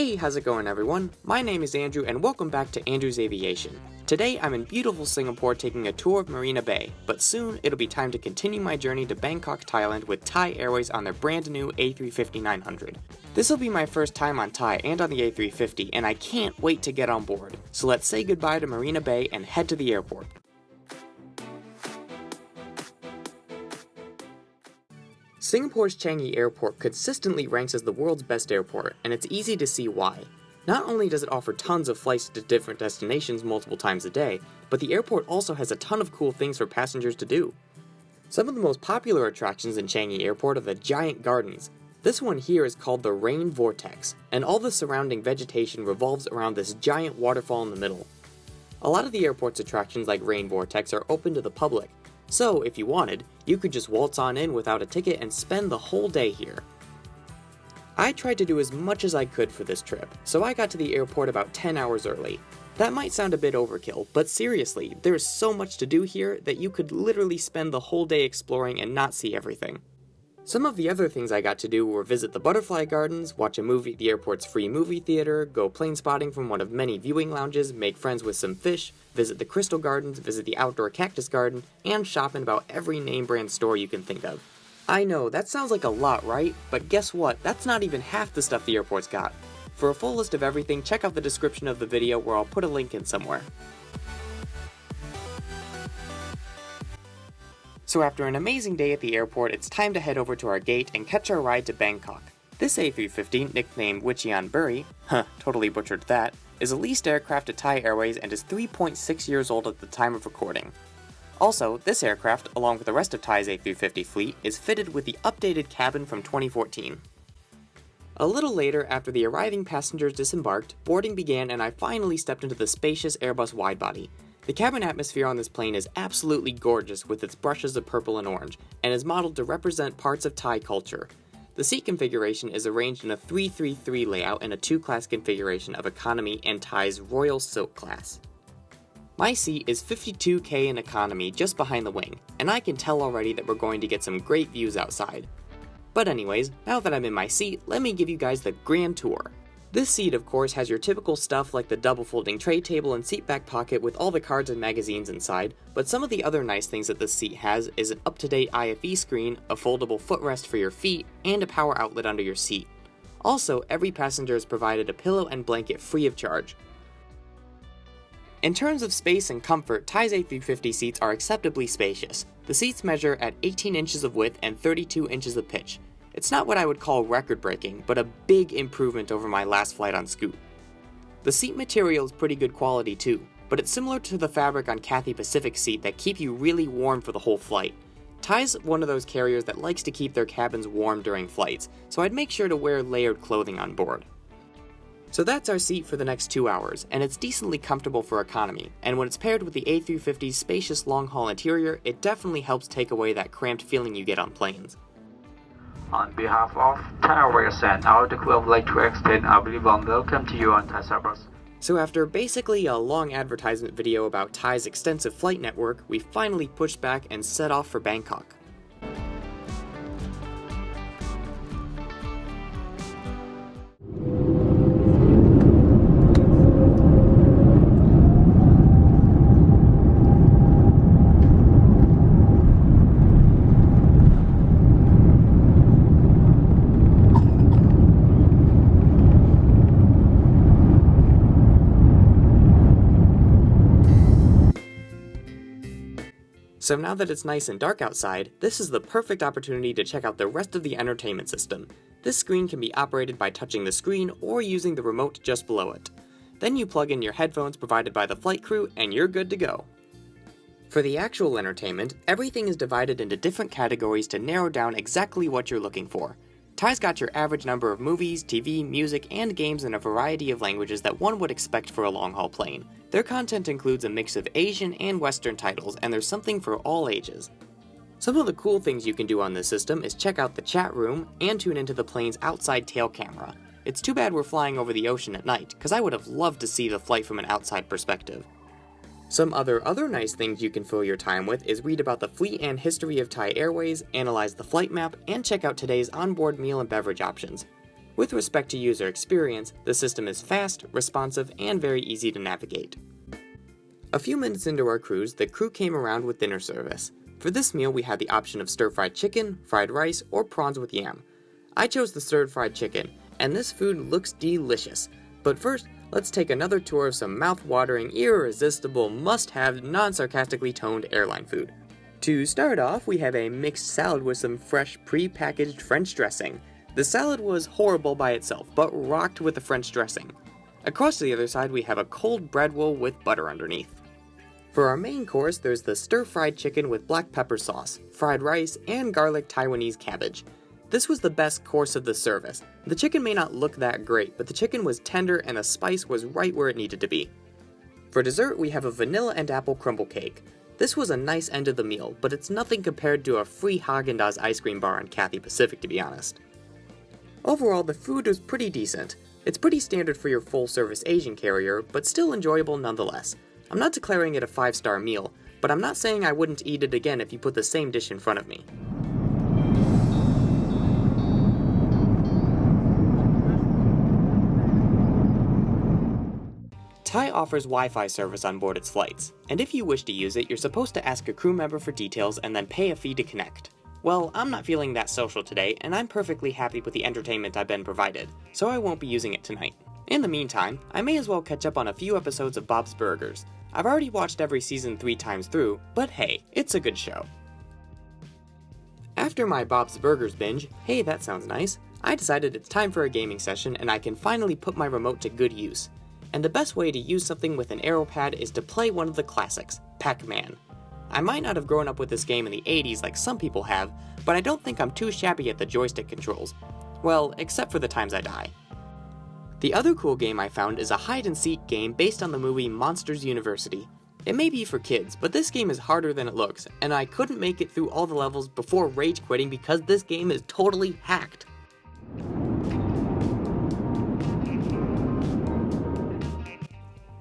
Hey, how's it going everyone? My name is Andrew and welcome back to Andrew's Aviation. Today I'm in beautiful Singapore taking a tour of Marina Bay, but soon it'll be time to continue my journey to Bangkok, Thailand with Thai Airways on their brand new A350-900. This will be my first time on Thai and on the A350 and I can't wait to get on board. So let's say goodbye to Marina Bay and head to the airport. Singapore's Changi Airport consistently ranks as the world's best airport, and it's easy to see why. Not only does it offer tons of flights to different destinations multiple times a day, but the airport also has a ton of cool things for passengers to do. Some of the most popular attractions in Changi Airport are the giant gardens. This one here is called the Rain Vortex, and all the surrounding vegetation revolves around this giant waterfall in the middle. A lot of the airport's attractions like Rain Vortex are open to the public, so if you wanted, you could just waltz on in without a ticket and spend the whole day here. I tried to do as much as I could for this trip, so I got to the airport about 10 hours early. That might sound a bit overkill, but seriously, there's so much to do here that you could literally spend the whole day exploring and not see everything. Some of the other things I got to do were visit the butterfly gardens, watch a movie at the airport's free movie theater, go plane spotting from one of many viewing lounges, make friends with some fish, visit the crystal gardens, visit the outdoor cactus garden, and shop in about every name brand store you can think of. I know, that sounds like a lot, right? But guess what? That's not even half the stuff the airport's got. For a full list of everything, check out the description of the video where I'll put a link in somewhere. So after an amazing day at the airport, it's time to head over to our gate and catch our ride to Bangkok. This A350, nicknamed Wichian Buri, totally butchered that, is a leased aircraft at Thai Airways and is 3.6 years old at the time of recording. Also, this aircraft, along with the rest of Thai's A350 fleet, is fitted with the updated cabin from 2014. A little later, after the arriving passengers disembarked, boarding began and I finally stepped into the spacious Airbus widebody. The cabin atmosphere on this plane is absolutely gorgeous with its brushes of purple and orange, and is modeled to represent parts of Thai culture. The seat configuration is arranged in a 3-3-3 layout and a two-class configuration of economy and Thai's Royal Silk class. My seat is 52K in economy just behind the wing, and I can tell already that we're going to get some great views outside. But anyways, now that I'm in my seat, let me give you guys the grand tour. This seat, of course, has your typical stuff like the double folding tray table and seat back pocket with all the cards and magazines inside, but some of the other nice things that this seat has is an up-to-date IFE screen, a foldable footrest for your feet, and a power outlet under your seat. Also, every passenger is provided a pillow and blanket free of charge. In terms of space and comfort, Thai's A350 seats are acceptably spacious. The seats measure at 18 inches of width and 32 inches of pitch. It's not what I would call record-breaking, but a big improvement over my last flight on Scoot. The seat material is pretty good quality too, but it's similar to the fabric on Cathay Pacific's seat that keep you really warm for the whole flight. Thai's one of those carriers that likes to keep their cabins warm during flights, so I'd make sure to wear layered clothing on board. So that's our seat for the next 2 hours, and it's decently comfortable for economy, and when it's paired with the A350's spacious long-haul interior, it definitely helps take away that cramped feeling you get on planes. On behalf of Thai Airways and our crew, I would like to extend a very warm welcome to you on Thai Airbus. So after basically a long advertisement video about Thai's extensive flight network, we finally pushed back and set off for Bangkok. So now that it's nice and dark outside, this is the perfect opportunity to check out the rest of the entertainment system. This screen can be operated by touching the screen or using the remote just below it. Then you plug in your headphones provided by the flight crew and you're good to go. For the actual entertainment, everything is divided into different categories to narrow down exactly what you're looking for. Thai's got your average number of movies, TV, music, and games in a variety of languages that one would expect for a long-haul plane. Their content includes a mix of Asian and Western titles, and there's something for all ages. Some of the cool things you can do on this system is check out the chat room and tune into the plane's outside tail camera. It's too bad we're flying over the ocean at night, because I would have loved to see the flight from an outside perspective. Some other nice things you can fill your time with is read about the fleet and history of Thai Airways, analyze the flight map, and check out today's onboard meal and beverage options. With respect to user experience, the system is fast, responsive, and very easy to navigate. A few minutes into our cruise, the crew came around with dinner service. For this meal, we had the option of stir-fried chicken, fried rice, or prawns with yam. I chose the stir-fried chicken, and this food looks delicious. But first, let's take another tour of some mouth-watering, irresistible, must-have, non-sarcastically toned airline food. To start off, we have a mixed salad with some fresh, pre-packaged French dressing. The salad was horrible by itself, but rocked with the French dressing. Across to the other side, we have a cold bread roll with butter underneath. For our main course, there's the stir-fried chicken with black pepper sauce, fried rice, and garlic Taiwanese cabbage. This was the best course of the service. The chicken may not look that great, but the chicken was tender and the spice was right where it needed to be. For dessert, we have a vanilla and apple crumble cake. This was a nice end of the meal, but it's nothing compared to a free Haagen-Dazs ice cream bar on Cathay Pacific, to be honest. Overall, the food was pretty decent. It's pretty standard for your full-service Asian carrier, but still enjoyable nonetheless. I'm not declaring it a 5-star meal, but I'm not saying I wouldn't eat it again if you put the same dish in front of me. Thai offers Wi-Fi service on board its flights, and if you wish to use it, you're supposed to ask a crew member for details and then pay a fee to connect. Well, I'm not feeling that social today, and I'm perfectly happy with the entertainment I've been provided, so I won't be using it tonight. In the meantime, I may as well catch up on a few episodes of Bob's Burgers. I've already watched every season 3 times through, but hey, it's a good show. After my Bob's Burgers binge, hey that sounds nice, I decided it's time for a gaming session and I can finally put my remote to good use. And the best way to use something with an arrow pad is to play one of the classics, Pac-Man. I might not have grown up with this game in the 80s like some people have, but I don't think I'm too shabby at the joystick controls. Well, except for the times I die. The other cool game I found is a hide-and-seek game based on the movie Monsters University. It may be for kids, but this game is harder than it looks, and I couldn't make it through all the levels before rage quitting because this game is totally hacked.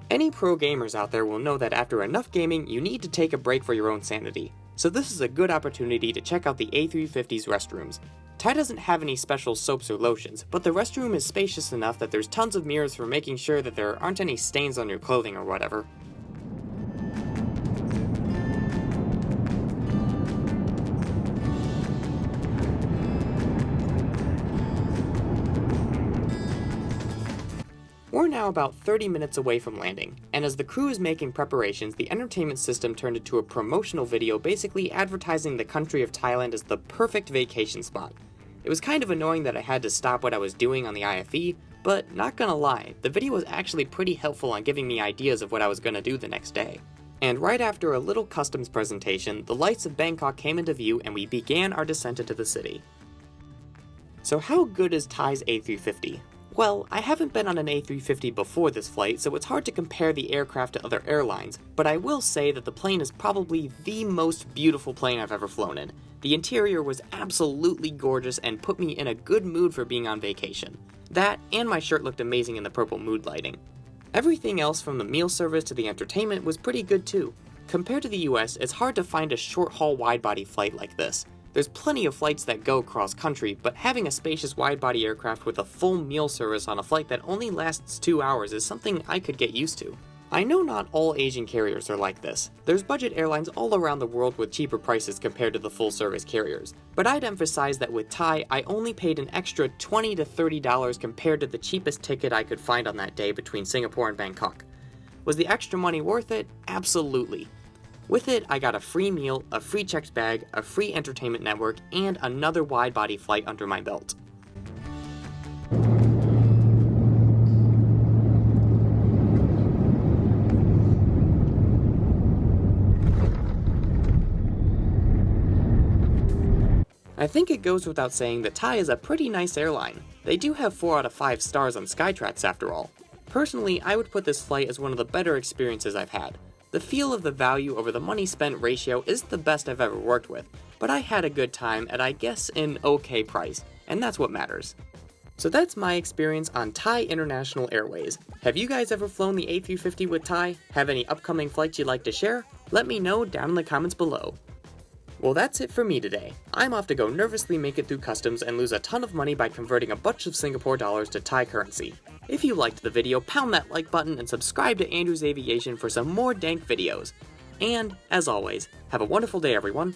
Any pro gamers out there will know that after enough gaming, you need to take a break for your own sanity. So this is a good opportunity to check out the A350's restrooms. Thai doesn't have any special soaps or lotions, but the restroom is spacious enough that there's tons of mirrors for making sure that there aren't any stains on your clothing or whatever. We're now about 30 minutes away from landing, and as the crew is making preparations, the entertainment system turned into a promotional video basically advertising the country of Thailand as the perfect vacation spot. It was kind of annoying that I had to stop what I was doing on the IFE, but not gonna lie, the video was actually pretty helpful on giving me ideas of what I was gonna do the next day. And right after a little customs presentation, the lights of Bangkok came into view and we began our descent into the city. So how good is Thai's A350? Well, I haven't been on an A350 before this flight, so it's hard to compare the aircraft to other airlines, but I will say that the plane is probably the most beautiful plane I've ever flown in. The interior was absolutely gorgeous and put me in a good mood for being on vacation. That, and my shirt looked amazing in the purple mood lighting. Everything else from the meal service to the entertainment was pretty good too. Compared to the US, it's hard to find a short-haul wide-body flight like this. There's plenty of flights that go cross-country, but having a spacious wide-body aircraft with a full meal service on a flight that only lasts 2 hours is something I could get used to. I know not all Asian carriers are like this. There's budget airlines all around the world with cheaper prices compared to the full-service carriers, but I'd emphasize that with Thai, I only paid an extra $20 to $30 compared to the cheapest ticket I could find on that day between Singapore and Bangkok. Was the extra money worth it? Absolutely. With it, I got a free meal, a free checked bag, a free entertainment network, and another wide-body flight under my belt. I think it goes without saying that Thai is a pretty nice airline. They do have 4 out of 5 stars on Skytrax after all. Personally, I would put this flight as one of the better experiences I've had. The feel of the value over the money spent ratio isn't the best I've ever worked with, but I had a good time at I guess an okay price, and that's what matters. So that's my experience on Thai International Airways. Have you guys ever flown the A350 with Thai? Have any upcoming flights you'd like to share? Let me know down in the comments below. Well, that's it for me today. I'm off to go nervously make it through customs and lose a ton of money by converting a bunch of Singapore dollars to Thai currency. If you liked the video, pound that like button and subscribe to Andrew's Aviation for some more dank videos. And, as always, have a wonderful day, everyone.